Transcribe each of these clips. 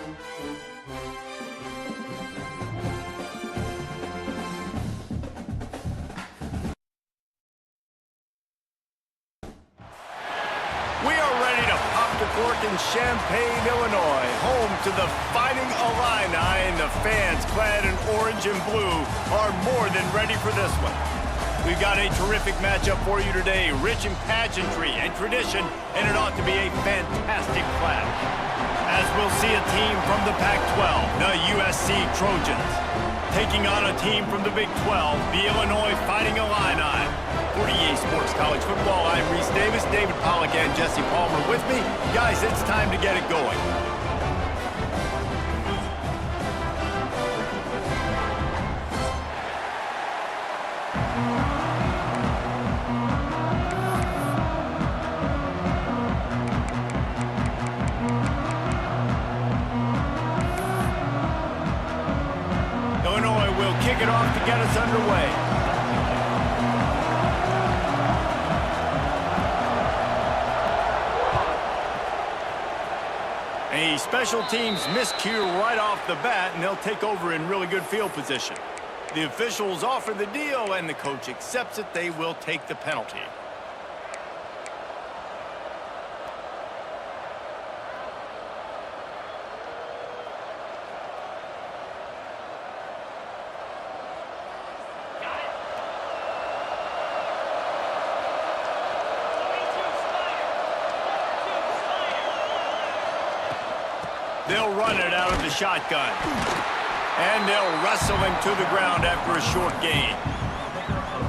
We are ready to pop the cork in Champaign, Illinois, home to the Fighting Illini, and the fans clad in orange and blue are more than ready for this one. We've got a terrific matchup for you today, rich in pageantry and tradition, and it ought to be a fantastic clash. As we'll see a team from the Pac-12, the USC Trojans, taking on a team from the Big 12, the Illinois Fighting Illini. For EA Sports College Football, I'm Reese Davis, David Pollack, and Jesse Palmer with me. Guys, it's time to get it going. Illinois will kick it off to get us underway. A special teams miscue right off the bat, and they'll take over in really good field position. The officials offer the deal, and the coach accepts it. They will take the penalty. They'll run it out of the shotgun. And they'll wrestle him to the ground after a short gain.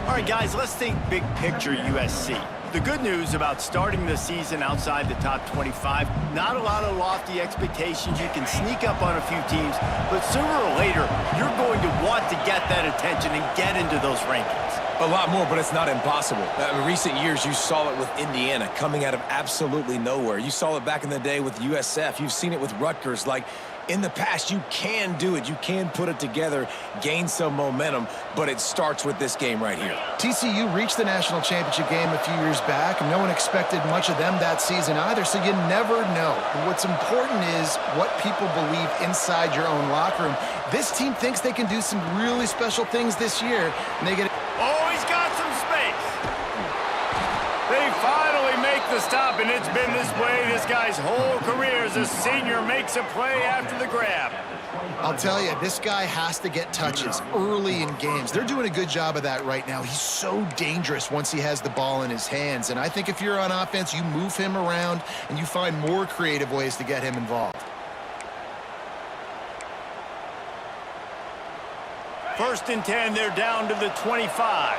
All right, guys, let's think big picture USC. The good news about starting the season outside the top 25, not a lot of lofty expectations. You can sneak up on a few teams, but sooner or later, you're going to want to get that attention and get into those rankings. A lot more, but it's not impossible. In recent years, you saw it with Indiana coming out of absolutely nowhere. You saw it back in the day with USF. You've seen it with Rutgers. Like, in the past, you can do it. You can put it together, gain some momentum, but it starts with this game right here. TCU reached the national championship game a few years back, and no one expected much of them that season either, so you never know. What's important is what people believe inside your own locker room. This team thinks they can do some really special things this year, and they get... Oh, he's got some space. They finally make the stop, and it's been this way this guy's whole career as a senior makes a play after the grab. I'll tell you, this guy has to get touches early in games. They're doing a good job of that right now. He's so dangerous once he has the ball in his hands, and I think if you're on offense, you move him around, and you find more creative ways to get him involved. First and 10, they're down to the 25.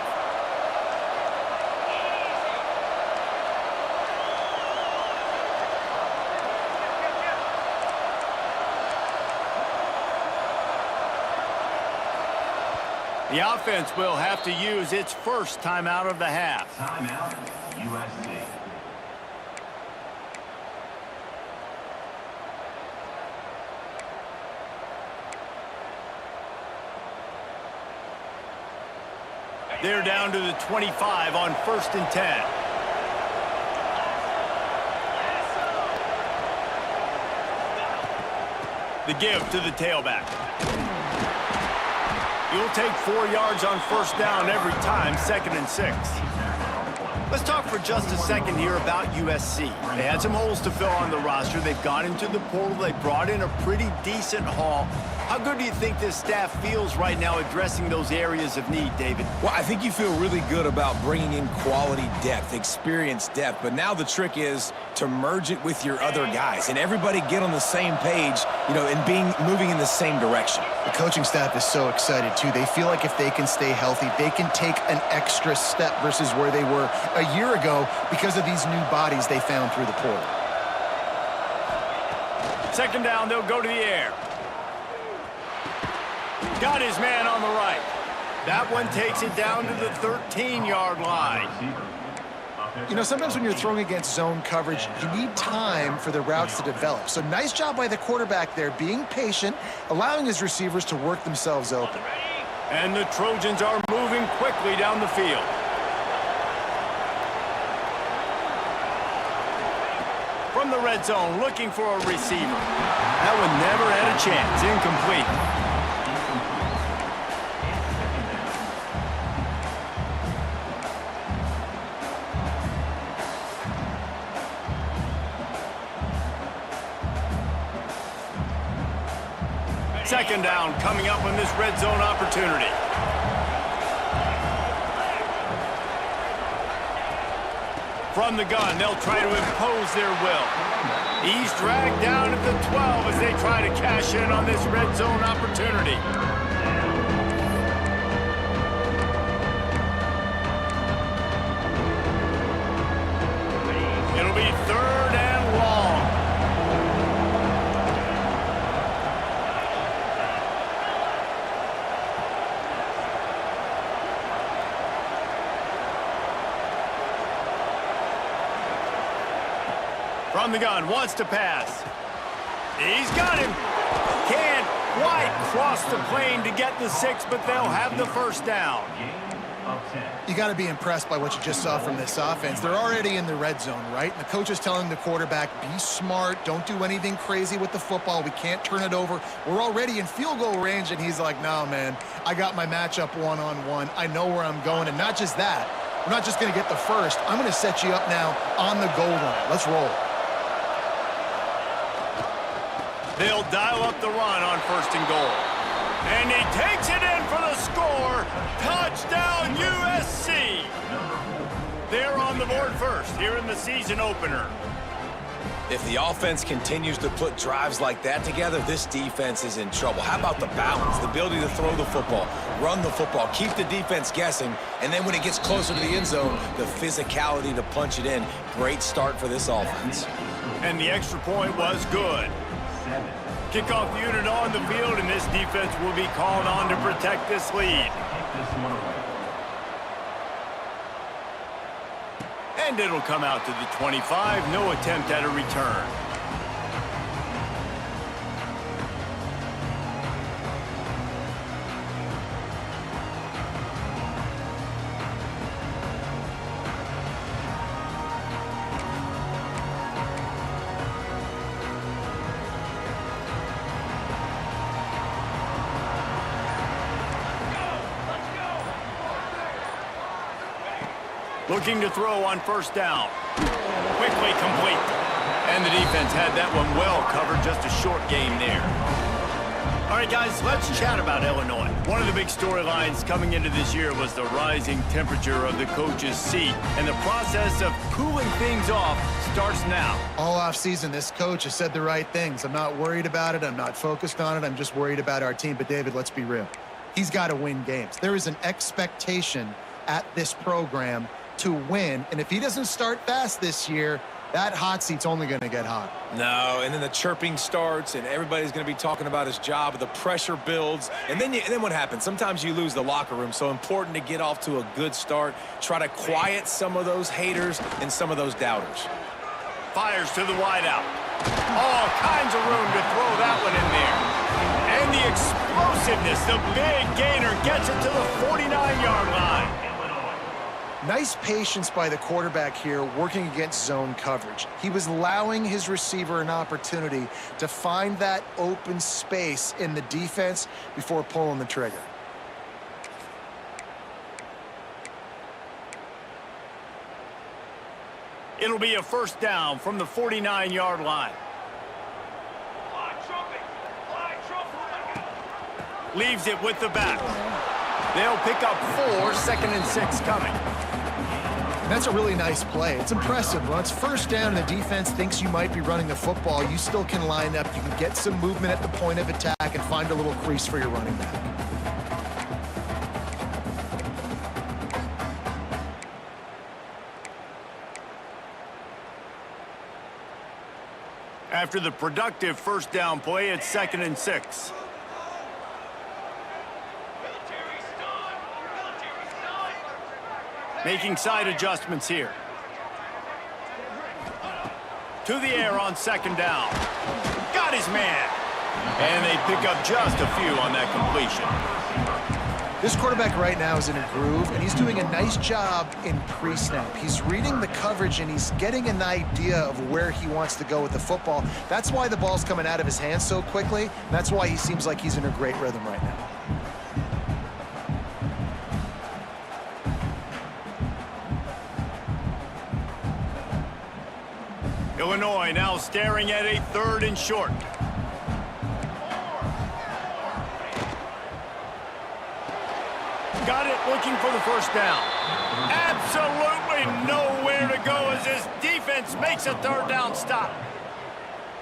The offense will have to use its first timeout of the half. Timeout, USC. They're down to the 25 on first and 10. The give to the tailback. You'll take 4 yards on first down every time, 2nd and 6. Let's talk for just a second here about USC. They had some holes to fill on the roster. They've gone into the portal. They brought in a pretty decent haul. How good do you think this staff feels right now addressing those areas of need, David? Well, I think you feel really good about bringing in quality depth, experienced depth, but now the trick is to merge it with your other guys and everybody get on the same page, you know, and moving in the same direction. The coaching staff is so excited, too. They feel like if they can stay healthy, they can take an extra step versus where they were a year ago because of these new bodies they found through the portal. Second down, they'll go to the air. Got his man on the right. That one takes it down to the 13-yard line. You know, sometimes when you're throwing against zone coverage, you need time for the routes to develop. So nice job by the quarterback there, being patient, allowing his receivers to work themselves open. And the Trojans are moving quickly down the field. From the red zone, looking for a receiver. That one never had a chance. Incomplete. Second down coming up on this red zone opportunity. From the gun, they'll try to impose their will. He's dragged down at the 12 as they try to cash in on this red zone opportunity. It'll be third and long. From the gun, wants to pass. He's got him. Can't quite cross the plane to get the 6, but they'll have the first down. You got to be impressed by what you just saw from this offense. They're already in the red zone, right? And the coach is telling the quarterback, be smart, don't do anything crazy with the football. We can't turn it over. We're already in field goal range, and he's like, no, man, I got my matchup one-on-one. I know where I'm going, and not just that. We're not just going to get the first. I'm going to set you up now on the goal line. Let's roll. They'll dial up the run on first and goal. And he takes it in for the score. Touchdown, USC. They're on the board first here in the season opener. If the offense continues to put drives like that together, this defense is in trouble. How about the balance, the ability to throw the football, run the football, keep the defense guessing, and then when it gets closer to the end zone, the physicality to punch it in. Great start for this offense. And the extra point was good. Kickoff unit on the field, and this defense will be called on to protect this lead. And it'll come out to the 25. No attempt at a return. Looking to throw on first down. Quickly complete. And the defense had that one well covered, just a short game there. All right, guys, let's chat about Illinois. One of the big storylines coming into this year was the rising temperature of the coach's seat. And the process of cooling things off starts now. All offseason, this coach has said the right things. I'm not worried about it. I'm not focused on it. I'm just worried about our team. But, David, let's be real. He's got to win games. There is an expectation at this program to win, and if he doesn't start fast this year, that hot seat's only going to get hot. No, and then the chirping starts, and everybody's going to be talking about his job. The pressure builds, and then what happens? Sometimes you lose the locker room, so important to get off to a good start. Try to quiet some of those haters and some of those doubters. Fires to the wideout. All kinds of room to throw that one in there. And the explosiveness, the big gainer gets it to the 49-yard line. Nice patience by the quarterback here working against zone coverage. He was allowing his receiver an opportunity to find that open space in the defense before pulling the trigger. It'll be a first down from the 49-yard line. Leaves it with the back. They'll pick up 4, 2nd and 6 coming. And that's a really nice play. It's impressive. When it's first down and the defense thinks you might be running the football, you still can line up. You can get some movement at the point of attack and find a little crease for your running back. After the productive first down play, it's 2nd and 6. Making side adjustments here. To the air on 2nd down. Got his man. And they pick up just a few on that completion. This quarterback right now is in a groove, and he's doing a nice job in pre-snap. He's reading the coverage, and he's getting an idea of where he wants to go with the football. That's why the ball's coming out of his hands so quickly, and that's why he seems like he's in a great rhythm right now. Illinois now staring at a 3rd and short. Got it, looking for the first down. Absolutely nowhere to go as this defense makes a 3rd down stop.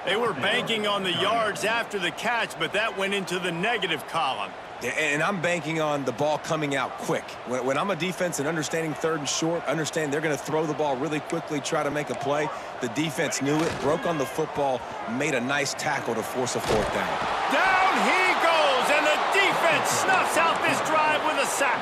They were banking on the yards after the catch, but that went into the negative column. And I'm banking on the ball coming out quick. When I'm a defense and understanding 3rd and short, understand they're going to throw the ball really quickly, try to make a play. The defense knew it, broke on the football, made a nice tackle to force a 4th down. Down he goes, and the defense snuffs out this drive with a sack.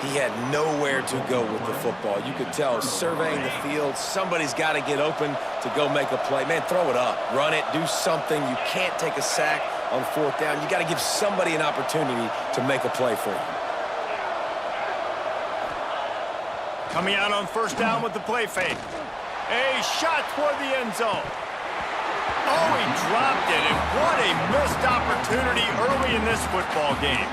He had nowhere to go with the football. You could tell, surveying the field, somebody's got to get open to go make a play. Man, throw it up, run it, do something. You can't take a sack on 4th down. You got to give somebody an opportunity to make a play for you. Coming out on 1st down with the play fake. A shot toward the end zone. Oh, he dropped it, and what a missed opportunity early in this football game.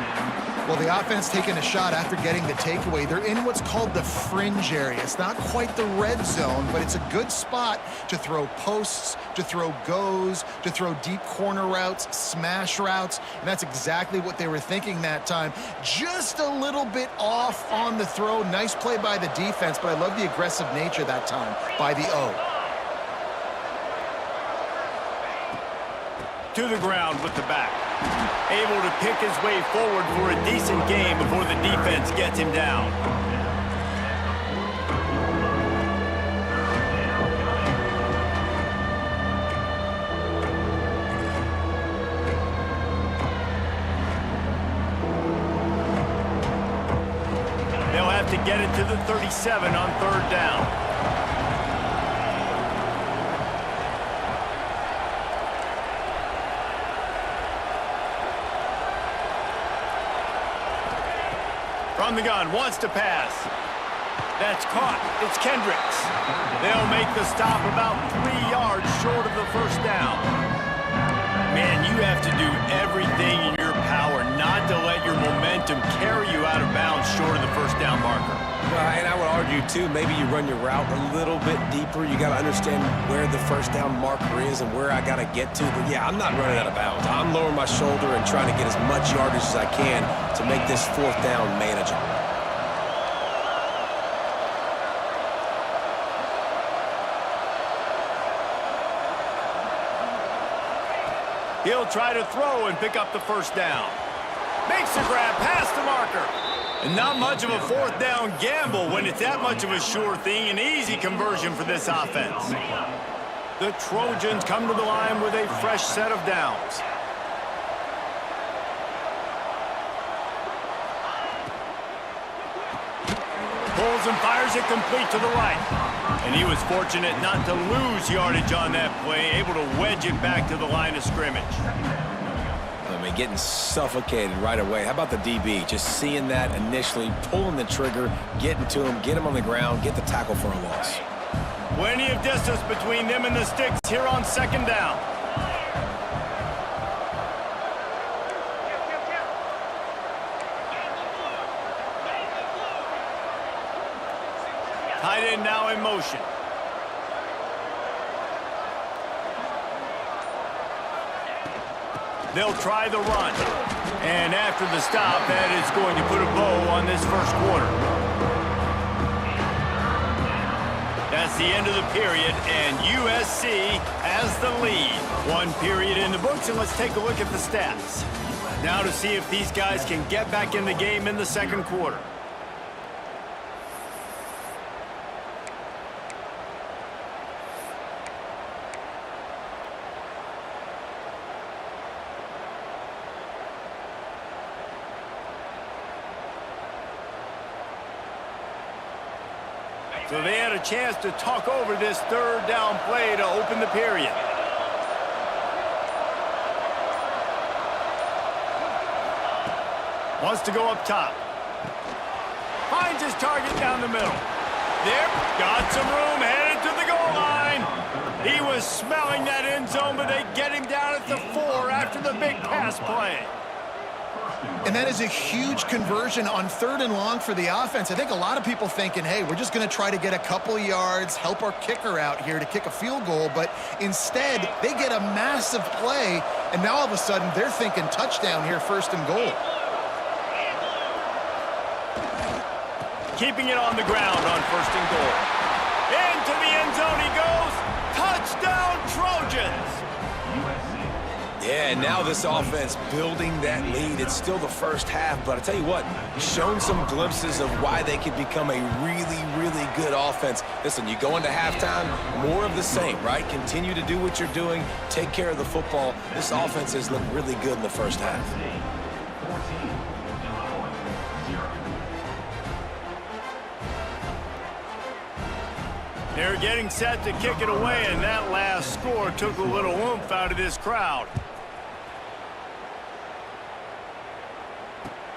Well, the offense taking a shot after getting the takeaway. They're in what's called the fringe area. It's not quite the red zone, but it's a good spot to throw posts, to throw goes, to throw deep corner routes, smash routes, and that's exactly what they were thinking that time. Just a little bit off on the throw. Nice play by the defense, but I love the aggressive nature that time by the O. To the ground with the back. Able to pick his way forward for a decent game before the defense gets him down. They'll have to get it to the 37 on 3rd down. From the gun, wants to pass. That's caught. It's Kendricks. They'll make the stop about 3 yards short of the 1st down. Man, you have to do everything in your power not to let your momentum carry you out of bounds short of the 1st down marker. And I would argue, too, maybe you run your route a little bit deeper. You got to understand where the 1st down marker is and where I got to get to. But, yeah, I'm not running out of bounds. I'm lowering my shoulder and trying to get as much yardage as I can to make this 4th down manageable. He'll try to throw and pick up the 1st down. Makes the grab past the marker. And not much of a 4th down gamble when it's that much of a sure thing. An easy conversion for this offense. The Trojans come to the line with a fresh set of downs. Pulls and fires it complete to the right. And he was fortunate not to lose yardage on that play, able to wedge it back to the line of scrimmage. I mean, getting suffocated right away. How about the DB? Just seeing that initially, pulling the trigger, getting to him, get him on the ground, get the tackle for a loss. Plenty of distance between them and the sticks here on 2nd down. Tight end now in motion. They'll try the run. And after the stop, that is going to put a bow on this 1st quarter. That's the end of the period, and USC has the lead. 1 period in the books, and let's take a look at the stats. Now to see if these guys can get back in the game in the 2nd quarter. So they had a chance to talk over this 3rd down play to open the period. Wants to go up top. Finds his target down the middle. There, got some room, headed to the goal line. He was smelling that end zone, but they get him down at the 4 after the big pass play. And that is a huge conversion on 3rd and long for the offense. I think a lot of people thinking, hey, we're just going to try to get a couple yards, help our kicker out here to kick a field goal. But instead, they get a massive play, and now all of a sudden they're thinking touchdown here, 1st and goal. Keeping it on the ground on 1st and goal. Into the end zone he goes. Touchdown, Trojans! Yeah, and now this offense building that lead. It's still the first half, but I tell you what, shown some glimpses of why they could become a really, really good offense. Listen, you go into halftime, more of the same, right? Continue to do what you're doing, take care of the football. This offense has looked really good in the first half. They're getting set to kick it away, and that last score took a little oomph out of this crowd.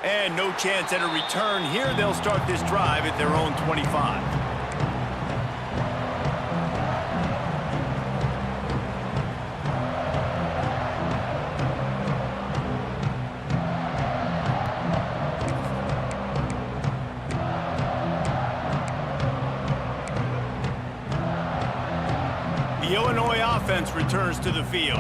And no chance at a return here. They'll start this drive at their own 25. The Illinois offense returns to the field.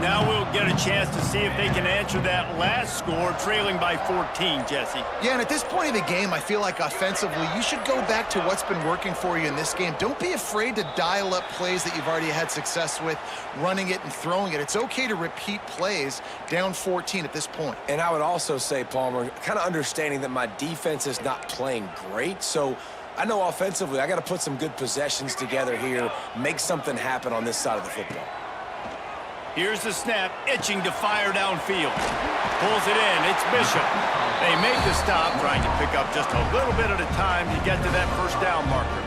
Now we'll get a chance to see if they can answer that last score, trailing by 14, Jesse. Yeah, and at this point of the game, I feel like offensively, you should go back to what's been working for you in this game. Don't be afraid to dial up plays that you've already had success with, running it and throwing it. It's okay to repeat plays down 14 at this point. And I would also say, Palmer, kind of understanding that my defense is not playing great, so I know offensively I got to put some good possessions together here, make something happen on this side of the football. Here's the snap, itching to fire downfield. Pulls it in, it's Bishop. They make the stop, trying to pick up just a little bit at a time to get to that 1st down marker.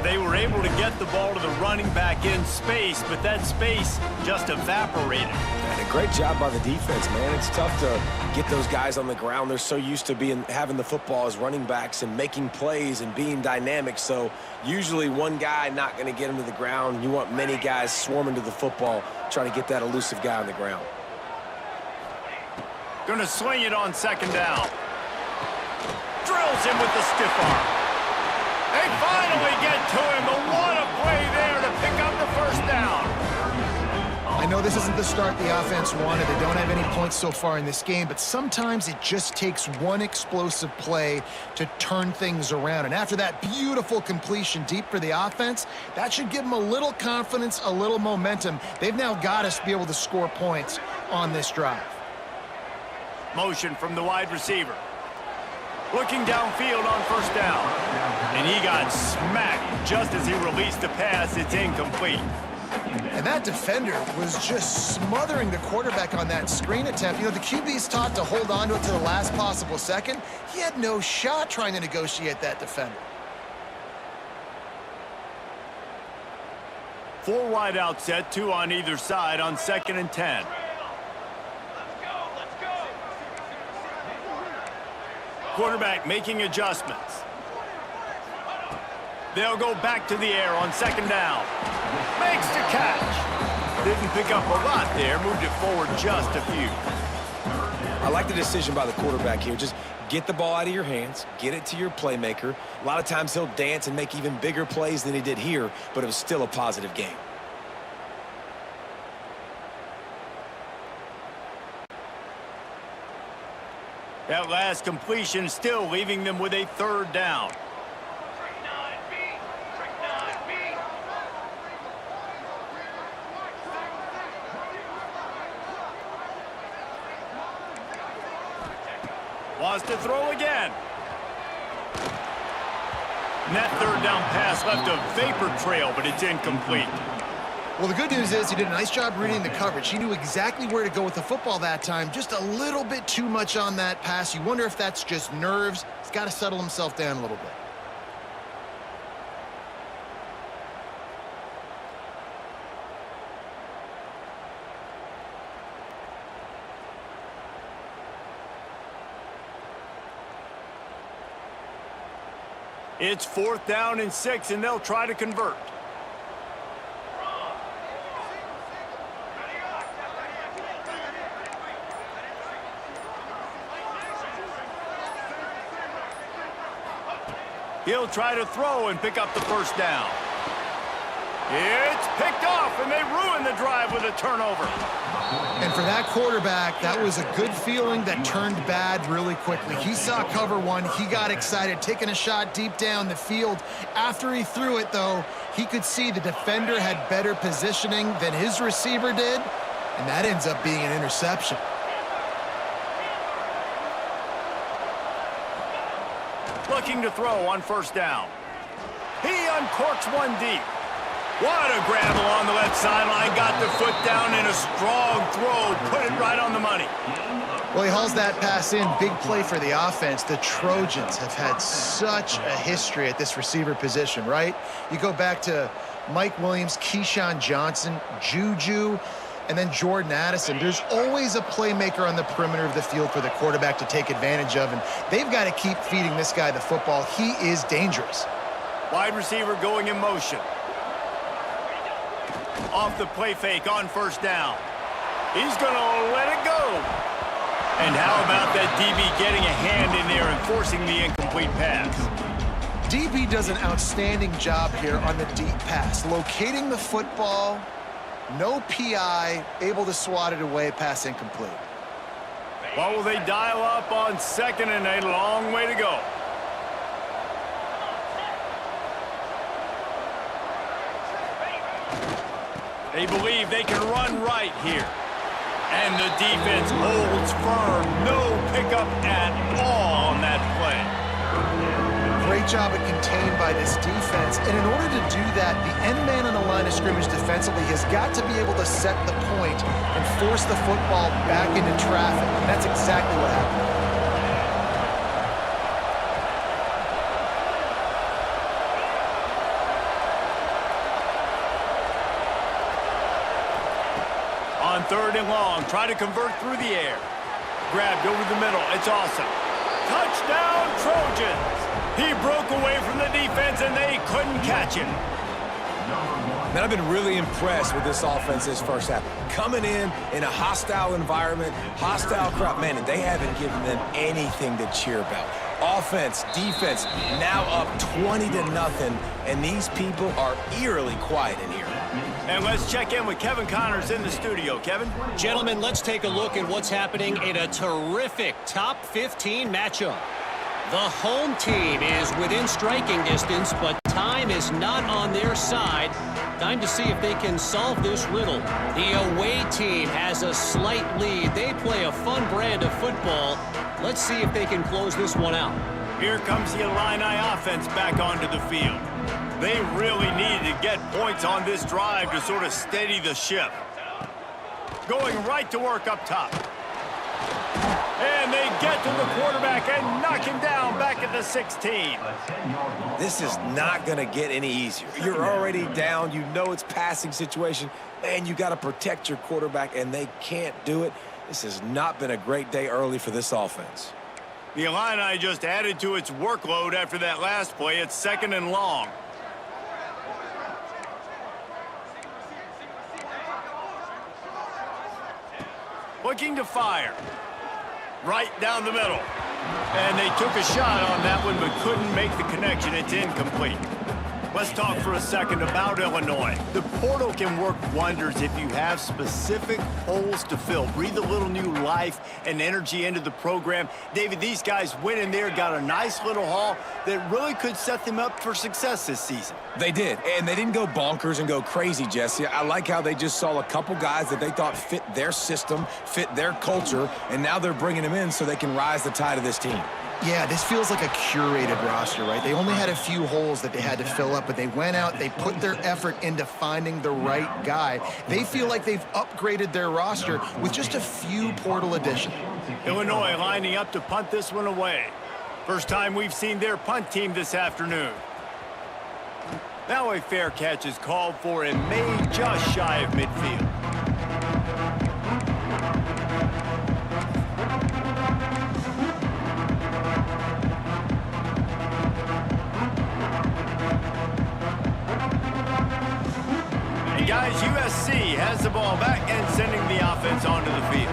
They were able to get the ball to the running back in space, but that space just evaporated. And a great job by the defense, man. It's tough to get those guys on the ground. They're so used to having the football as running backs and making plays and being dynamic. So usually one guy not going to get him to the ground. You want many guys swarming to the football, trying to get that elusive guy on the ground. Going to swing it on 2nd down. Drills him with the stiff arm. They finally get to him, but what a play there to pick up the 1st down. I know this isn't the start the offense wanted. They don't have any points so far in this game, but sometimes it just takes one explosive play to turn things around. And after that beautiful completion deep for the offense, that should give them a little confidence, a little momentum. They've now got us to be able to score points on this drive. Motion from the wide receiver. Looking downfield on 1st down. And he got smacked just as he released the pass. It's incomplete. And that defender was just smothering the quarterback on that screen attempt. You know, the QB's taught to hold on to it to the last possible second. He had no shot trying to negotiate that defender. 4 wide out set, 2 on either side on 2nd and 10. Quarterback making adjustments. They'll go back to the air on 2nd down. Makes the catch. Didn't pick up a lot there. Moved it forward just a few. I like the decision by the quarterback here. Just get the ball out of your hands, get it to your playmaker. A lot of times he'll dance and make even bigger plays than he did here, but it was still a positive game. That last completion still leaving them with a 3rd down. Wants to throw again. And that 3rd down pass left a vapor trail, but it's incomplete. Well, the good news is he did a nice job reading the coverage. He knew exactly where to go with the football that time. Just a little bit too much on that pass. You wonder if that's just nerves. He's got to settle himself down a little bit. It's 4th down and 6, and they'll try to convert. He'll try to throw and pick up the first down. It's picked off, and they ruin the drive with a turnover. And for that quarterback, that was a good feeling that turned bad really quickly. He saw cover one. He got excited, taking a shot deep down the field. After he threw it, though, he could see the defender had better positioning than his receiver did, and that ends up being an interception. Looking to throw on first down. He uncorks one deep. What a grab along the left sideline. Got the foot down in a strong throw. Put it right on the money. Well, he hauls that pass in. Big play for the offense. The Trojans have had such a history at this receiver position, right? You go back to Mike Williams, Keyshawn Johnson, Juju, and then Jordan Addison. There's always a playmaker on the perimeter of the field for the quarterback to take advantage of, and they've got to keep feeding this guy the football. He is dangerous. Wide receiver going in motion. Off the play fake on first down. He's going to let it go. And how about that DB getting a hand in there and forcing the incomplete pass? DB does an outstanding job here on the deep pass, locating the football, no PI, able to swat it away, pass incomplete. Well, will they dial up on second and a long way to go? They believe they can run right here. And the defense holds firm. No pickup at all on that play. Great job at contained by this defense. And in order to do that, the end man on the line of scrimmage defensively has got to be able to set the point and force the football back into traffic. And that's exactly what happened. On 3rd and long, try to convert through the air. Grabbed over the middle. It's awesome. Touchdown, Trojans! He broke away from the defense, and they couldn't catch him. Man, I've been really impressed with this offense this first half. Coming in a hostile environment, hostile crowd, man, and they haven't given them anything to cheer about. Offense, defense, now up 20-0, and these people are eerily quiet in here. And let's check in with Kevin Connors in the studio. Kevin? Gentlemen, let's take a look at what's happening in a terrific top 15 matchup. The home team is within striking distance, but time is not on their side. Time to see if they can solve this riddle. The away team has a slight lead. They play a fun brand of football. Let's see if they can close this one out. Here comes the Illini offense back onto the field. They really needed to get points on this drive to sort of steady the ship. Going right to work up top. And they get to the quarterback and knock him down back at the 16. This is not going to get any easier. You're already down. You know it's passing situation, and you got to protect your quarterback, and they can't do it. This has not been a great day early for this offense. The Illini just added to its workload after that last play. It's 2nd and long. Looking to fire. Right down the middle. And they took a shot on that one but couldn't make the connection. It's incomplete. Let's talk for a second about Illinois. The portal can work wonders if you have specific holes to fill. Breathe a little new life and energy into the program. David, these guys went in there, got a nice little haul that really could set them up for success this season. They did, and they didn't go bonkers and go crazy, Jesse. I like how they just saw a couple guys that they thought fit their system, fit their culture, and now they're bringing them in so they can rise the tide of this team. Yeah, this feels like a curated roster, right? They only had a few holes that they had to fill up, but they went out, they put their effort into finding the right guy. They feel like they've upgraded their roster with just a few portal additions. Illinois lining up to punt this one away. First time we've seen their punt team this afternoon. Now a fair catch is called for and made just shy of midfield. USC has the ball back and sending the offense onto the field.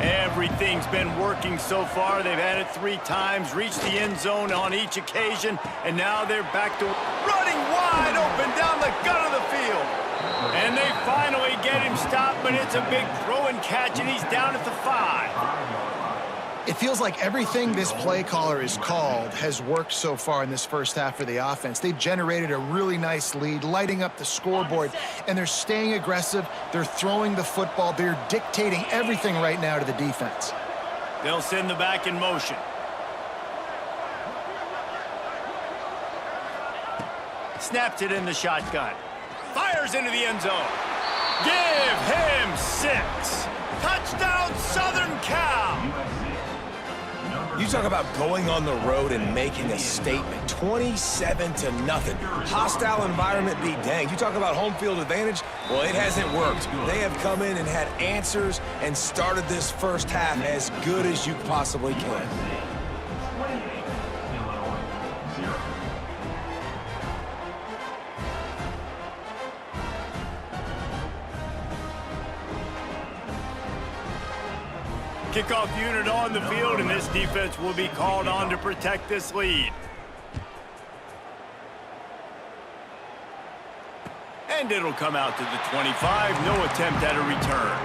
Everything's been working so far. They've had it 3 times, reached the end zone on each occasion, and now they're back to running wide open down the gut of the field. And they finally get him stopped, but it's a big throw and catch, and he's down at the 5. It feels like everything this play caller has called has worked so far in this first half for the offense. They've generated a really nice lead, lighting up the scoreboard, and they're staying aggressive. They're throwing the football. They're dictating everything right now to the defense. They'll send the back in motion. Snaps it in the shotgun. Fires into the end zone. Give him 6. Touchdown, Southern Cal. You talk about going on the road and making a statement. 27-0. Hostile environment be danged. You talk about home field advantage. Well, it hasn't worked. They have come in and had answers and started this first half as good as you possibly can. Kickoff unit on the field, and this defense will be called on to protect this lead. And it'll come out to the 25. No attempt at a return.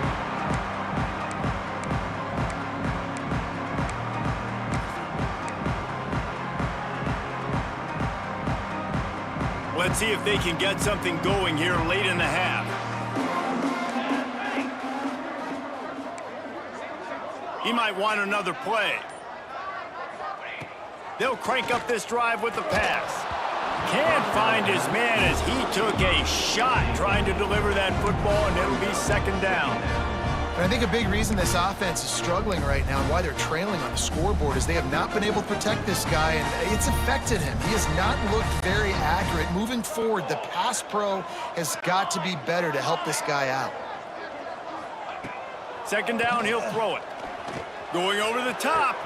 Let's see if they can get something going here late in the half. He might want another play. They'll crank up this drive with the pass. Can't find his man as he took a shot trying to deliver that football, and it'll be second down. And I think a big reason this offense is struggling right now and why they're trailing on the scoreboard is they have not been able to protect this guy, and it's affected him. He has not looked very accurate. Moving forward, the pass pro has got to be better to help this guy out. Second down, he'll throw it. Going over the top.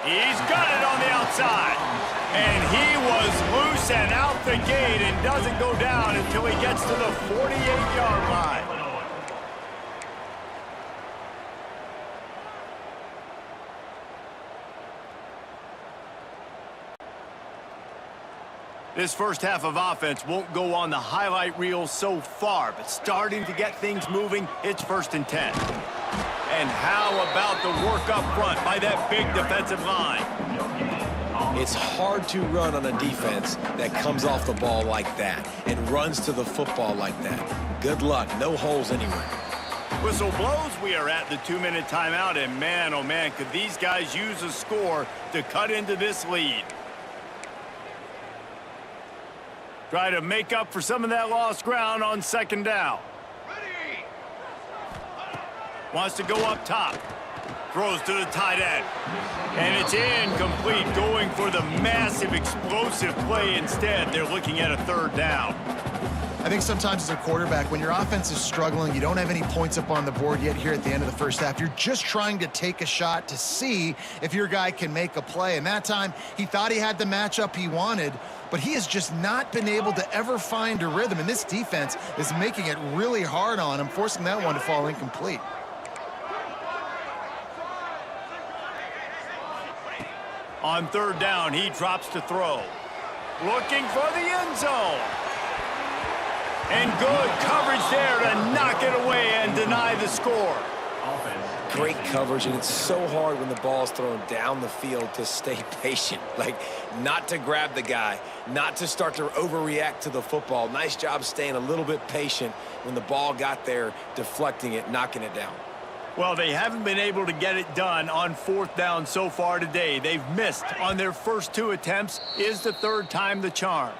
He's got it on the outside. And he was loose and out the gate and doesn't go down until he gets to the 48-yard line. This first half of offense won't go on the highlight reel so far, but starting to get things moving, it's 1st and 10. And how about the work up front by that big defensive line? It's hard to run on a defense that comes off the ball like that and runs to the football like that. Good luck. No holes anywhere. Whistle blows. We are at the 2-minute timeout, and man, oh man, could these guys use a score to cut into this lead. Try to make up for some of that lost ground on second down. Wants to go up top. Throws to the tight end. And it's incomplete, going for the massive explosive play instead. They're looking at a 3rd down. I think sometimes as a quarterback, when your offense is struggling, you don't have any points up on the board yet here at the end of the first half. You're just trying to take a shot to see if your guy can make a play. And that time, he thought he had the matchup he wanted, but he has just not been able to ever find a rhythm. And this defense is making it really hard on him, forcing that one to fall incomplete. On 3rd down, he drops to throw. Looking for the end zone. And good coverage there to knock it away and deny the score. Great coverage, and it's so hard when the ball's thrown down the field to stay patient. Like, not to grab the guy, not to start to overreact to the football. Nice job staying a little bit patient when the ball got there, deflecting it, knocking it down. Well, they haven't been able to get it done on 4th down so far today. They've missed on their first 2 attempts. Is the 3rd time the charm?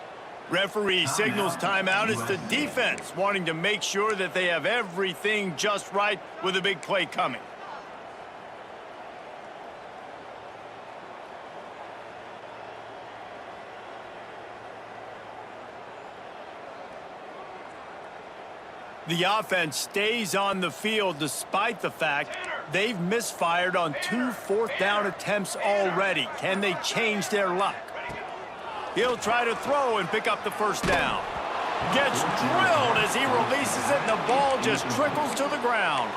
Referee signals timeout. It's the defense wanting to make sure that they have everything just right with a big play coming. The offense stays on the field despite the fact they've misfired on 2 4th down attempts already. Can they change their luck? He'll try to throw and pick up the 1st down. Gets drilled as he releases it, and the ball just trickles to the ground.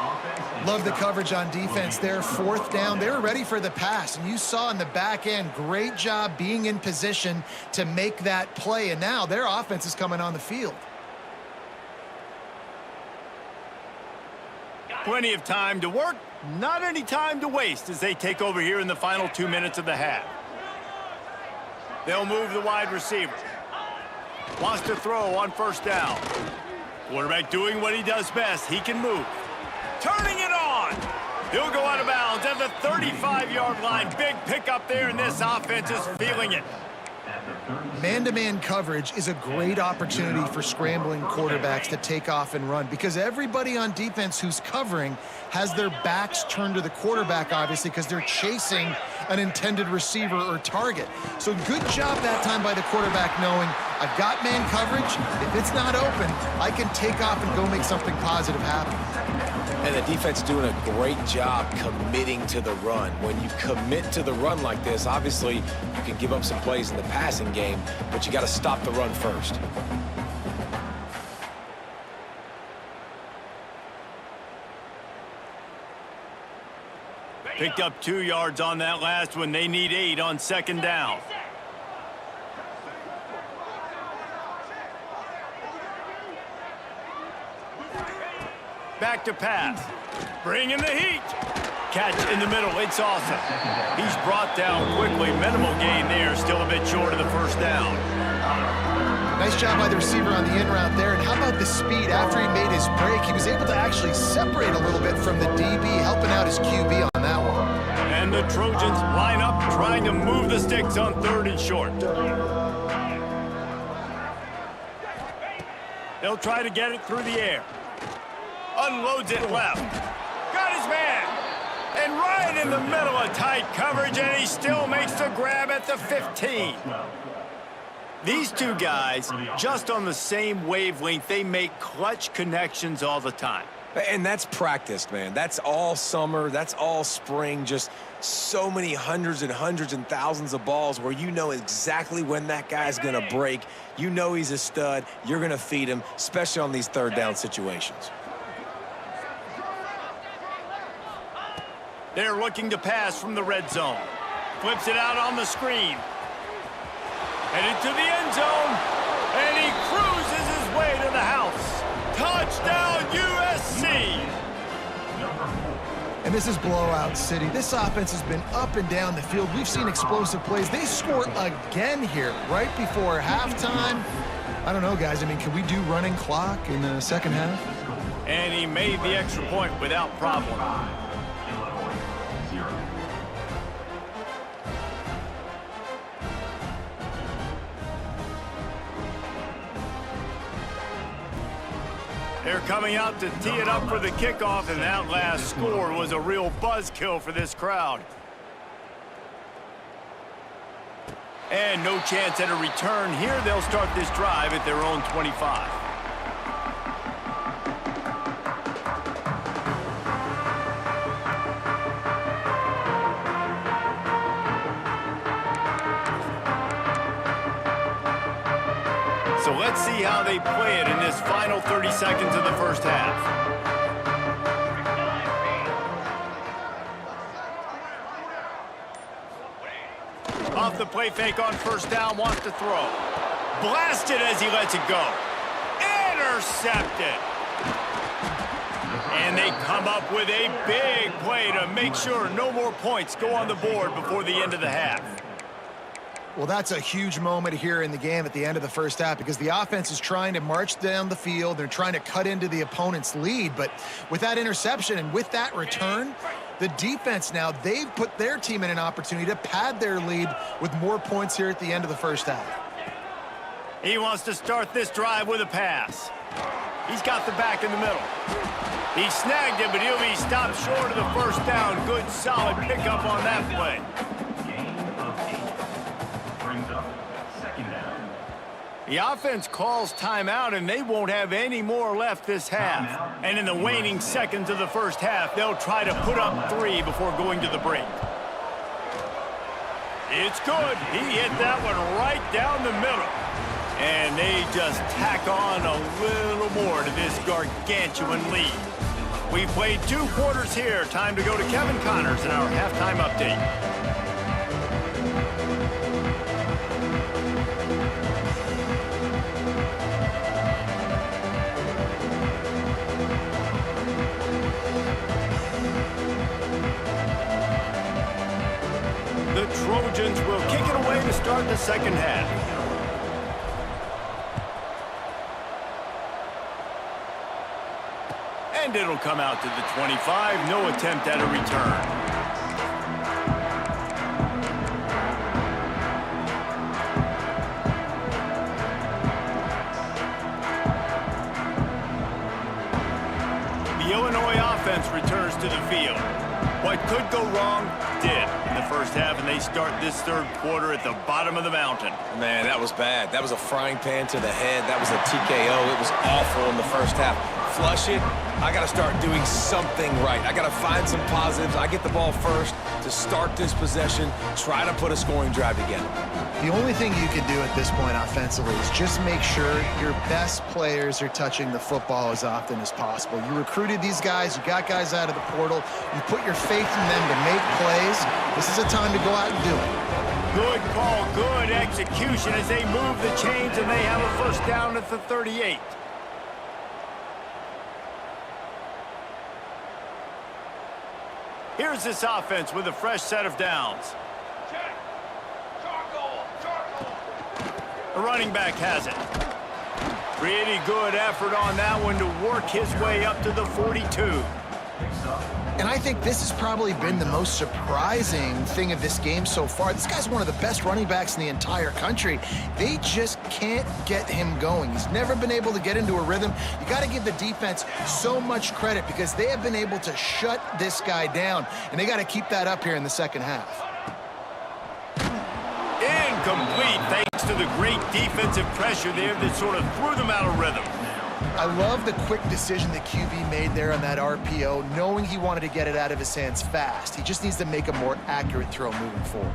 Love the coverage on defense there. 4th down. They were ready for the pass, and you saw in the back end, great job being in position to make that play, and now their offense is coming on the field. Plenty of time to work, not any time to waste as they take over here in the final 2 minutes of the half. They'll move the wide receiver. Wants to throw on 1st down. Quarterback doing what he does best. He can move. Turning it on. He'll go out of bounds at the 35-yard line. Big pickup there, and this offense is feeling it. Man-to-man coverage is a great opportunity for scrambling quarterbacks to take off and run because everybody on defense who's covering has their backs turned to the quarterback, obviously, because they're chasing an intended receiver or target. So good job that time by the quarterback knowing I've got man coverage. If it's not open, I can take off and go make something positive happen. And the defense doing a great job committing to the run. When you commit to the run like this, obviously you can give up some plays in the passing game, but you got to stop the run first. Picked up 2 yards on that last one. They need 8 on 2nd down. Back to pass. Bringing the heat. Catch in the middle. It's awesome. He's brought down quickly. Minimal gain there. Still a bit short of the 1st down. Nice job by the receiver on the in route there. And how about the speed after he made his break? He was able to actually separate a little bit from the DB, helping out his QB on that one. And the Trojans line up, trying to move the sticks on 3rd and short. They'll try to get it through the air. Unloads it left. Got his man. And right in the middle of tight coverage, and he still makes the grab at the 15. These two guys, just on the same wavelength, they make clutch connections all the time. And that's practiced, man. That's all summer. That's all spring. Just so many hundreds and thousands of balls where you know exactly when that guy's going to break. You know he's a stud. You're going to feed him, especially on these 3rd down situations. They're looking to pass from the red zone. Flips it out on the screen. Headed to the end zone. And he cruises his way to the house. Touchdown, USC! And this is blowout city. This offense has been up and down the field. We've seen explosive plays. They score again here right before halftime. I don't know, guys. I mean, can we do running clock in the 2nd half? And he made the extra point without problem. They're coming out to tee it up for the kickoff, and that last score was a real buzzkill for this crowd. And no chance at a return here. They'll start this drive at their own 25. So let's see how they play it in this final 30 seconds of the 1st half. Off the play fake on 1st down, wants to throw. Blasted as he lets it go. Intercepted. And they come up with a big play to make sure no more points go on the board before the end of the half. Well, that's a huge moment here in the game at the end of the 1st half because the offense is trying to march down the field. They're trying to cut into the opponent's lead. But with that interception and with that return, the defense now, they've put their team in an opportunity to pad their lead with more points here at the end of the 1st half. He wants to start this drive with a pass. He's got the back in the middle. He snagged it, but he'll be stopped short of the 1st down. Good, solid pickup on that play. The offense calls timeout, and they won't have any more left this half. And in the waning seconds of the 1st half, they'll try to put up 3 before going to the break. It's good. He hit that one right down the middle. And they just tack on a little more to this gargantuan lead. We've played 2 quarters here. Time to go to Kevin Connors in our halftime update. The Trojans will kick it away to start the second half. And it'll come out to the 25. No attempt at a return. The Illinois offense returns to the field. What could go wrong did in the first half, and they start this third quarter at the bottom of the mountain. Man, that was bad. That was a frying pan to the head. That was a TKO. It was awful in the first half. Flush it. I got to start doing something right. I got to find some positives. I get the ball first to start this possession, try to put a scoring drive together. The only thing you can do at this point offensively is just make sure your best players are touching the football as often as possible. You recruited these guys. You got guys out of the portal. You put your faith in them to make plays. This is a time to go out and do it. Good call, good execution as they move the chains, and they have a first down at the 38. Here's this offense with a fresh set of downs. The running back has it. Pretty good effort on that one to work his way up to the 42. And I think this has probably been the most surprising thing of this game so far. This guy's one of the best running backs in the entire country. They just can't get him going. He's never been able to get into a rhythm. You got to give the defense so much credit because they have been able to shut this guy down, and they got to keep that up here in the second half. Incomplete thanks to the great defensive pressure there that sort of threw them out of rhythm. I love the quick decision the QB made there on that RPO, knowing he wanted to get it out of his hands fast. He just needs to make a more accurate throw moving forward.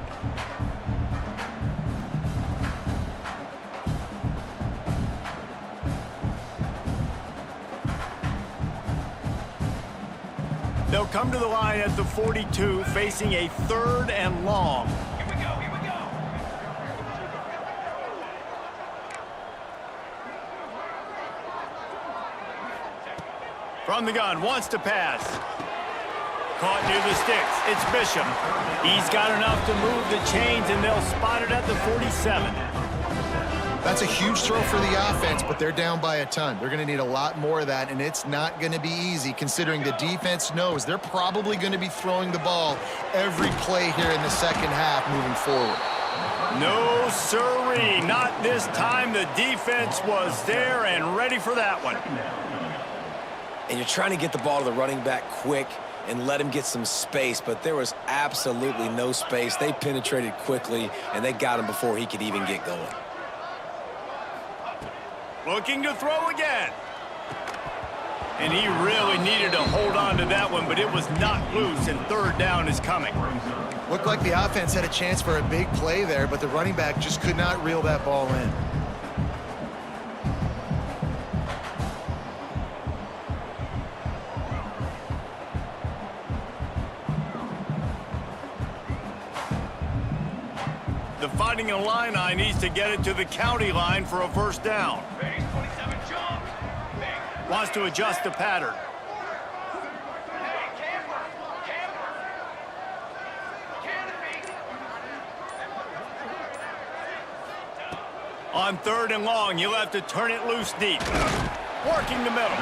They'll come to the line at the 42, facing a 3rd and long. From the gun, wants to pass. Caught near the sticks. It's Bishop. He's got enough to move the chains, and they'll spot it at the 47. That's a huge throw for the offense, but they're down by a ton. They're going to need a lot more of that, and it's not going to be easy considering the defense knows they're probably going to be throwing the ball every play here in the second half moving forward. No sirree, not this time. The defense was there and ready for that one. And you're trying to get the ball to the running back quick and let him get some space, but there was absolutely no space. They penetrated quickly, and they got him before he could even get going. Looking to throw again. And he really needed to hold on to that one, but it was not loose, and 3rd down is coming. Looked like the offense had a chance for a big play there, but the running back just could not reel that ball in. The Fighting Illini needs to get it to the county line for a first down. Wants to adjust the pattern. On 3rd and long, you'll have to turn it loose deep. Working the middle.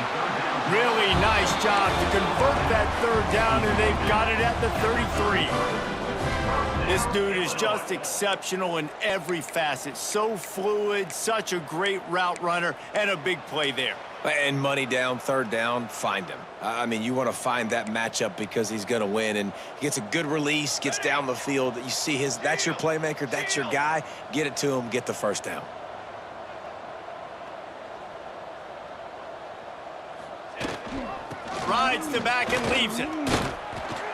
Really nice job to convert that 3rd down, and they've got it at the 33. This dude is just exceptional in every facet. So fluid, such a great route runner, and a big play there. And money down, 3rd down, find him. I mean, you want to find that matchup because he's going to win. And he gets a good release, gets down the field. You see that's your playmaker, that's your guy. Get it to him, get the first down. Rides the back and leaves it.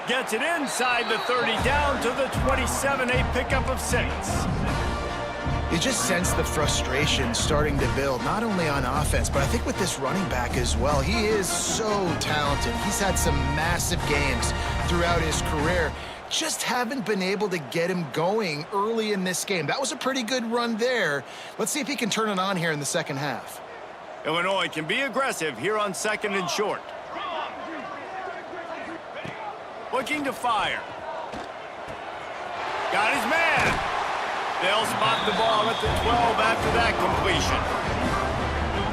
Gets it inside the 30, down to the 27, a pickup of 6. You just sense the frustration starting to build, not only on offense, but I think with this running back as well. He is so talented. He's had some massive games throughout his career. Just haven't been able to get him going early in this game. That was a pretty good run there. Let's see if he can turn it on here in the second half. Illinois can be aggressive here on 2nd and short. Looking to fire. Got his man. They'll spot the ball at the 12 after that completion.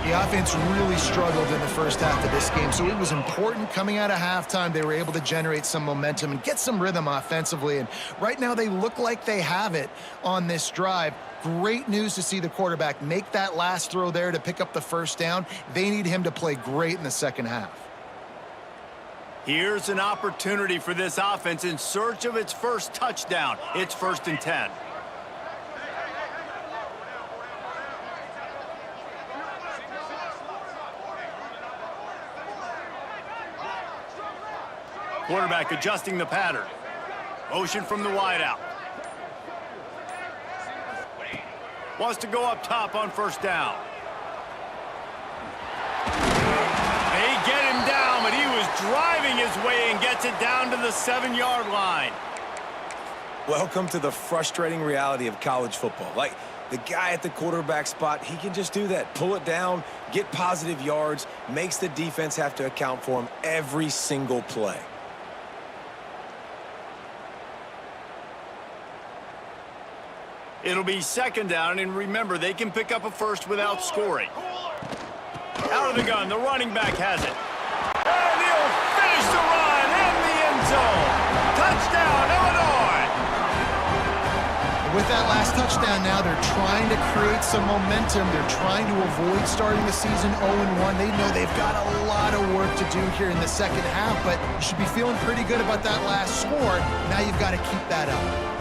The offense really struggled in the first half of this game, so it was important coming out of halftime. They were able to generate some momentum and get some rhythm offensively, and right now they look like they have it on this drive. Great news to see the quarterback make that last throw there to pick up the first down. They need him to play great in the second half. Here's an opportunity for this offense in search of its first touchdown. It's 1st and 10. Quarterback adjusting the pattern. Motion from the wideout. Wants to go up top on 1st down. They get him down, but he was driving his way and gets it down to the 7-yard line. Welcome to the frustrating reality of college football. Like, the guy at the quarterback spot, he can just do that. Pull it down, get positive yards, makes the defense have to account for him every single play. It'll be 2nd down, and remember, they can pick up a first without scoring. Out of the gun, the running back has it. And he'll finish the run in the end zone. Touchdown, Illinois! With that last touchdown now, they're trying to create some momentum. They're trying to avoid starting the season 0-1. They know they've got a lot of work to do here in the second half, but you should be feeling pretty good about that last score. Now you've got to keep that up.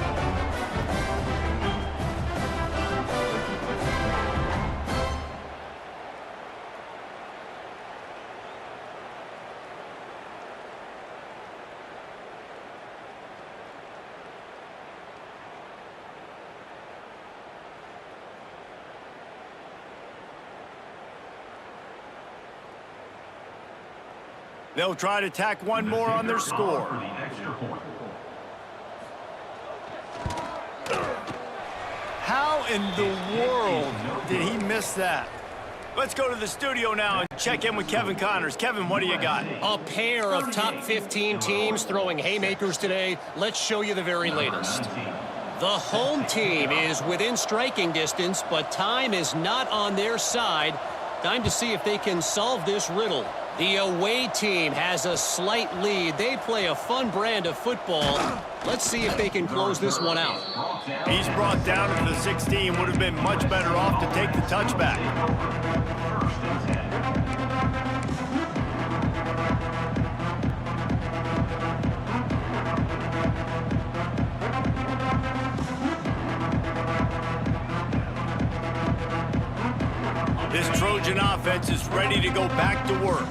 They'll try to tack one more on their score. How in the world did he miss that? Let's go to the studio now and check in with Kevin Connors. Kevin, what do you got? A pair of top 15 teams throwing haymakers today. Let's show you the very latest. The home team is within striking distance, but time is not on their side. Time to see if they can solve this riddle. The away team has a slight lead. They play a fun brand of football. Let's see if they can close this one out. He's brought down to the 16. Would have been much better off to take the touchback. This Trojan offense is ready to go back to work.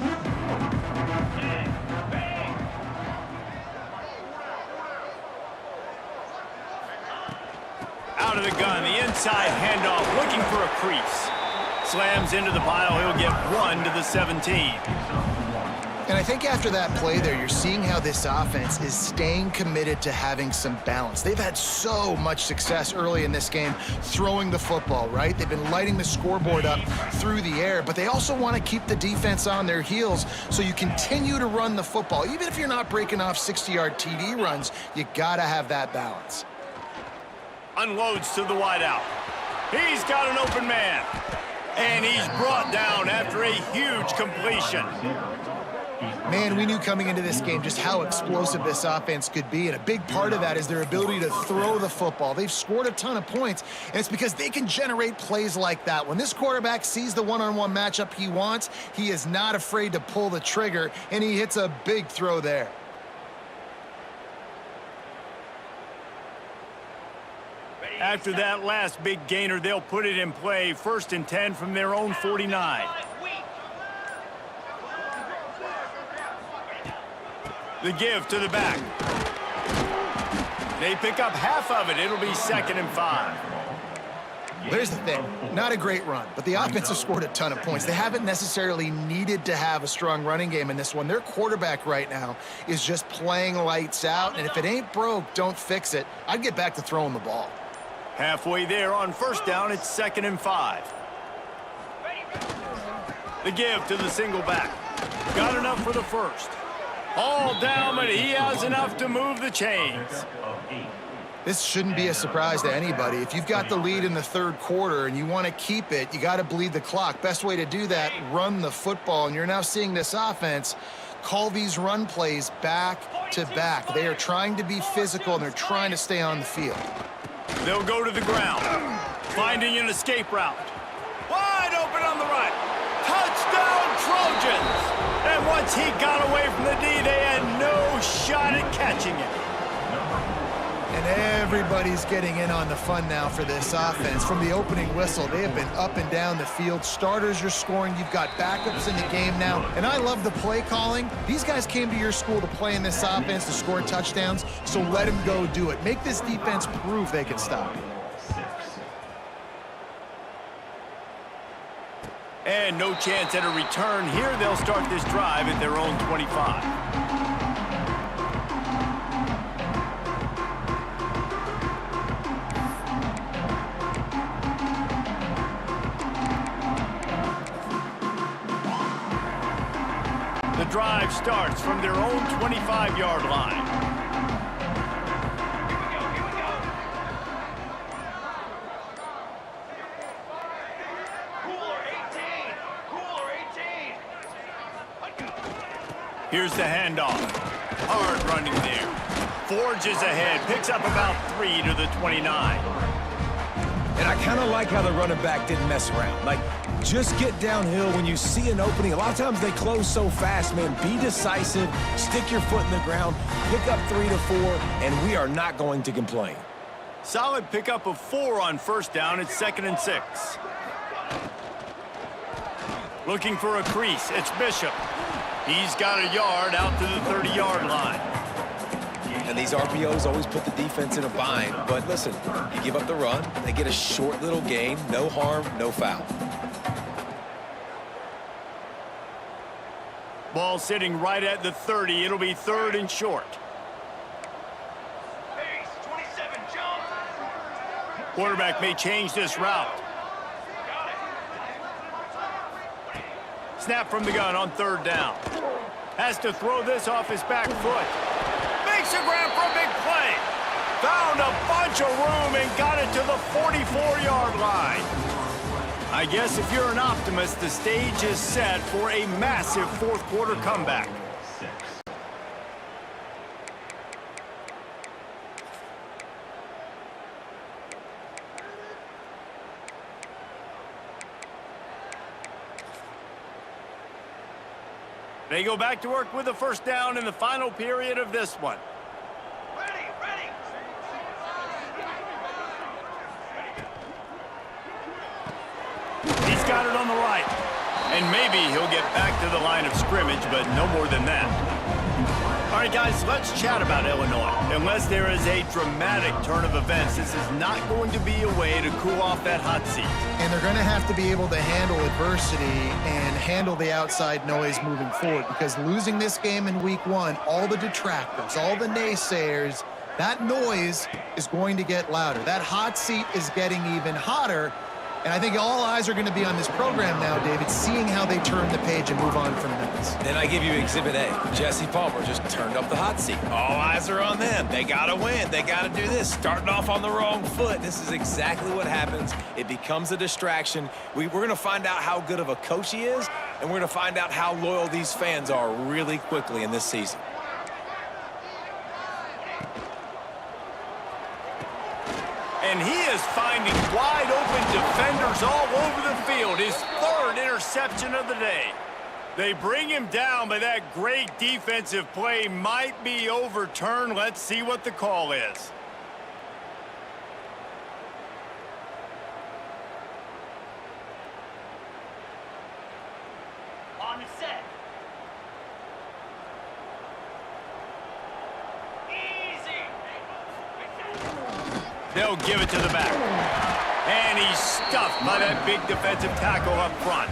Out of the gun, the inside handoff, looking for a crease. Slams into the pile, he'll get 1 to the 17. And I think after that play there, you're seeing how this offense is staying committed to having some balance. They've had so much success early in this game throwing the football, right? They've been lighting the scoreboard up through the air, but they also want to keep the defense on their heels, so you continue to run the football. Even if you're not breaking off 60-yard TD runs, you got to have that balance. Unloads to the wideout. He's got an open man. And he's brought down after a huge completion. Man, we knew coming into this game just how explosive this offense could be, and a big part of that is their ability to throw the football. They've scored a ton of points, and it's because they can generate plays like that. When this quarterback sees the one-on-one matchup he wants, he is not afraid to pull the trigger, and he hits a big throw there. After that last big gainer, they'll put it in play. 1st and 10 from their own 49. The give to the back. They pick up half of it. It'll be 2nd and 5. Here's the thing, not a great run, but the offense has scored a ton of points. They haven't necessarily needed to have a strong running game in this one. Their quarterback right now is just playing lights out, and if it ain't broke, don't fix it. I'd get back to throwing the ball. Halfway there on first down, it's 2nd and 5. The give to the single back. Got enough for the first. All down, but he has enough to move the chains. This shouldn't be a surprise to anybody. If you've got the lead in the third quarter and you want to keep it, you got to bleed the clock. Best way to do that, run the football. And you're now seeing this offense call these run plays back to back. They are trying to be physical, and they're trying to stay on the field. They'll go to the ground, finding an escape route. Wide open on the right. Touchdown, Trojans! And once he got away from the D, they had no shot at catching it. And everybody's getting in on the fun now for this offense. From the opening whistle, they have been up and down the field. Starters are scoring. You've got backups in the game now. And I love the play calling. These guys came to your school to play in this offense to score touchdowns, so let them go do it. Make this defense prove they can stop you. And no chance at a return here. They'll start this drive at their own 25. The drive starts from their own 25-yard line. Here's the handoff. Hard running there. Forges ahead. Picks up about 3 to the 29. And I kind of like how the running back didn't mess around. Like, just get downhill when you see an opening. A lot of times they close so fast, man. Be decisive. Stick your foot in the ground. Pick up 3 to 4, and we are not going to complain. Solid pickup of 4 on first down. It's 2nd and 6. Looking for a crease. It's Bishop. He's got a yard out to the 30-yard line. And these RPOs always put the defense in a bind. But listen, you give up the run, they get a short little gain. No harm, no foul. Ball sitting right at the 30. It'll be 3rd and short. Quarterback may change this route. Snap from the gun on 3rd down. Has to throw this off his back foot. Makes a grab for a big play. Found a bunch of room and got it to the 44-yard line. I guess if you're an optimist, the stage is set for a massive fourth quarter comeback. They go back to work with a first down in the final period of this one. Ready. He's got it on the right. And maybe he'll get back to the line of scrimmage, but no more than that. All right, guys, let's chat about Illinois. Unless there is a dramatic turn of events, this is not going to be a way to cool off that hot seat. And they're going to have to be able to handle adversity and handle the outside noise moving forward, because losing this game in week 1, all the detractors, all the naysayers, that noise is going to get louder. That hot seat is getting even hotter. And I think all eyes are going to be on this program now, David, seeing how they turn the page and move on from this. Then I give you Exhibit A. Jesse Palmer just turned up the hot seat. All eyes are on them. They got to win. They got to do this. Starting off on the wrong foot. This is exactly what happens. It becomes a distraction. We're going to find out how good of a coach he is, and we're going to find out how loyal these fans are really quickly in this season. And he is finding wide-open defenders all over the field. His 3rd interception of the day. They bring him down, but that great defensive play might be overturned. Let's see what the call is. On the set. They'll give it to the back. And he's stuffed by that big defensive tackle up front.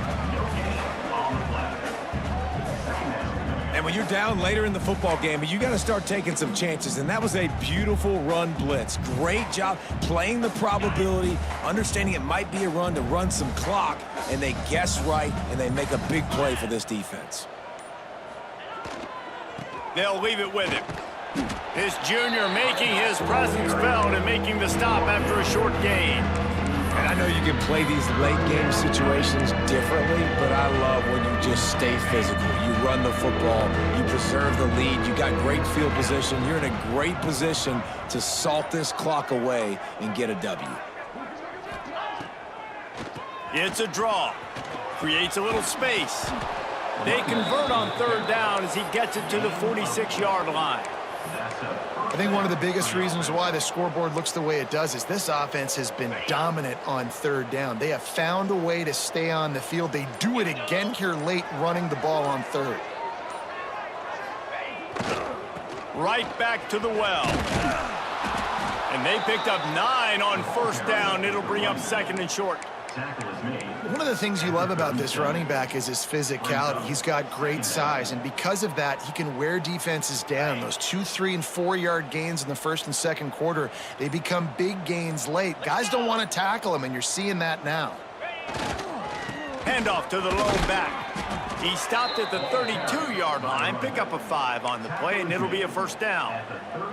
And when you're down later in the football game, you got to start taking some chances, and that was a beautiful run blitz. Great job playing the probability, understanding it might be a run to run some clock, and they guess right, and they make a big play for this defense. They'll leave it with him. This junior making his presence felt and making the stop after a short gain. And I know you can play these late game situations differently, but I love when you just stay physical. You run the football, you preserve the lead, you got great field position. You're in a great position to salt this clock away and get a W. It's a draw. Creates a little space. They convert on third down as he gets it to the 46-yard line. I think one of the biggest reasons why the scoreboard looks the way it does is this offense has been dominant on third down. They have found a way to stay on the field. They do it again here late, running the ball on third. Right back to the well. And they picked up 9 on first down. It'll bring up second and short. One of the things you love about this running back is his physicality. He's got great size, and because of that, he can wear defenses down. Those 2-, 3-, and 4-yard gains in the first and second quarter, they become big gains late. Guys don't want to tackle him, and you're seeing that now. Handoff to the lone back. He stopped at the 32-yard line. Pick up a 5 on the play, and it'll be a first down.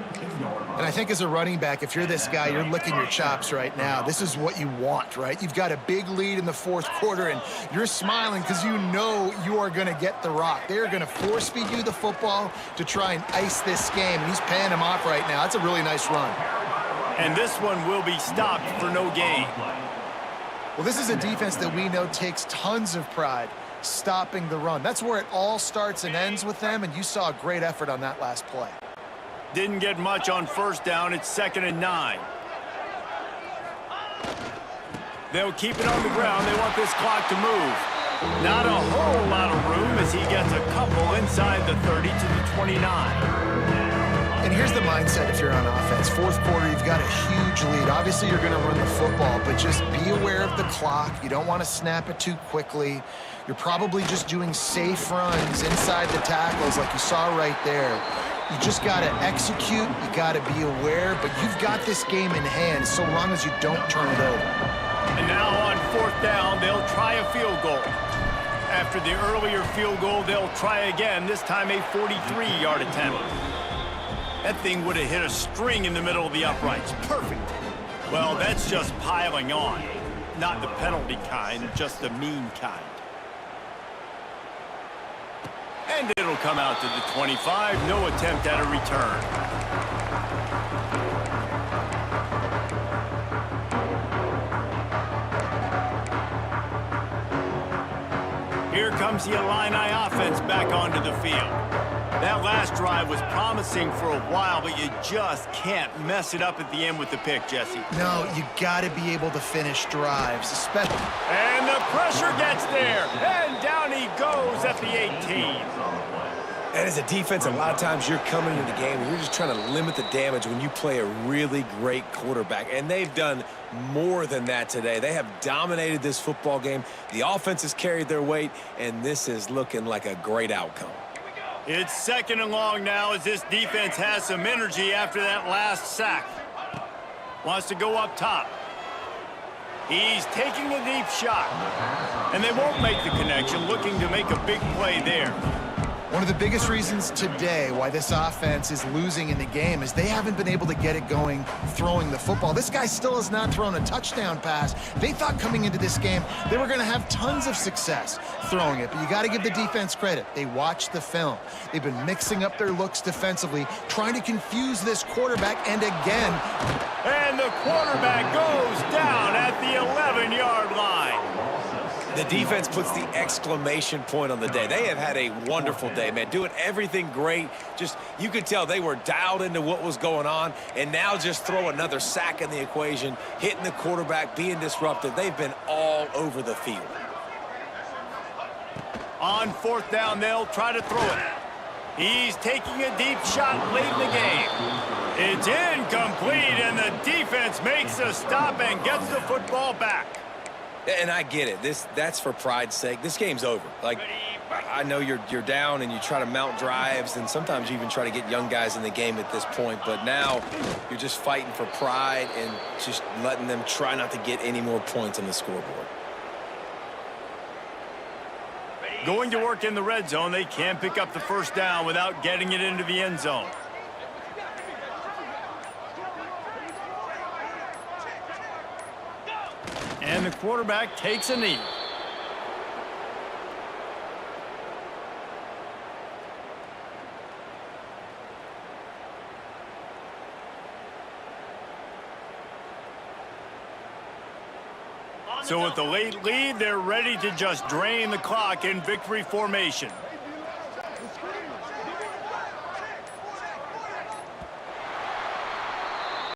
And I think as a running back, if you're this guy, you're licking your chops right now. This is what you want, right? You've got a big lead in the fourth quarter, and you're smiling because you know you are going to get the rock. They are going to force-feed you the football to try and ice this game, and he's paying him off right now. That's a really nice run. And this one will be stopped for no gain. Well, this is a defense that we know takes tons of pride stopping the run. That's where it all starts and ends with them, and you saw a great effort on that last play. Didn't get much on first down. It's 2nd and 9. They'll keep it on the ground. They want this clock to move. Not a whole lot of room as he gets a couple inside the 30 to the 29. And here's the mindset if you're on offense. Fourth quarter, you've got a huge lead. Obviously, you're going to run the football, but just be aware of the clock. You don't want to snap it too quickly. You're probably just doing safe runs inside the tackles like you saw right there. You just got to execute. You got to be aware, but you've got this game in hand so long as you don't turn it over. And now on fourth down, they'll try a field goal. After the earlier field goal, they'll try again, this time a 43-yard attempt. That thing would have hit a string in the middle of the uprights. Perfect. Well, that's just piling on. Not the penalty kind, just the mean kind. And it'll come out to the 25. No attempt at a return. Here comes the Illini offense back onto the field. That last drive was promising for a while, but you just can't mess it up at the end with the pick, Jesse. No, you got to be able to finish drives, especially. And the pressure gets there, and down he goes at the 18. And as a defense, a lot of times you're coming into the game and you're just trying to limit the damage when you play a really great quarterback. And they've done more than that today. They have dominated this football game. The offense has carried their weight, and this is looking like a great outcome. It's 2nd and long now as this defense has some energy after that last sack. Wants to go up top. He's taking a deep shot. And they won't make the connection, looking to make a big play there. One of the biggest reasons today why this offense is losing in the game is they haven't been able to get it going throwing the football. This guy still has not thrown a touchdown pass. They thought coming into this game they were going to have tons of success throwing it, but you got to give the defense credit. They watched the film. They've been mixing up their looks defensively, trying to confuse this quarterback, and again. And the quarterback goes down at the 11-yard line. The defense puts the exclamation point on the day. They have had a wonderful day, man, doing everything great. Just, you could tell they were dialed into what was going on, and now just throw another sack in the equation, hitting the quarterback, being disruptive. They've been all over the field. On fourth down, they'll try to throw it. He's taking a deep shot late in the game. It's incomplete, and the defense makes a stop and gets the football back. And I get it. That's for pride's sake. This game's over. Like, I know you're down and you try to mount drives, and sometimes you even try to get young guys in the game at this point. But now you're just fighting for pride and just letting them try not to get any more points on the scoreboard. Going to work in the red zone, they can't pick up the first down without getting it into the end zone. And the quarterback takes a knee. So with the late lead, they're ready to just drain the clock in victory formation.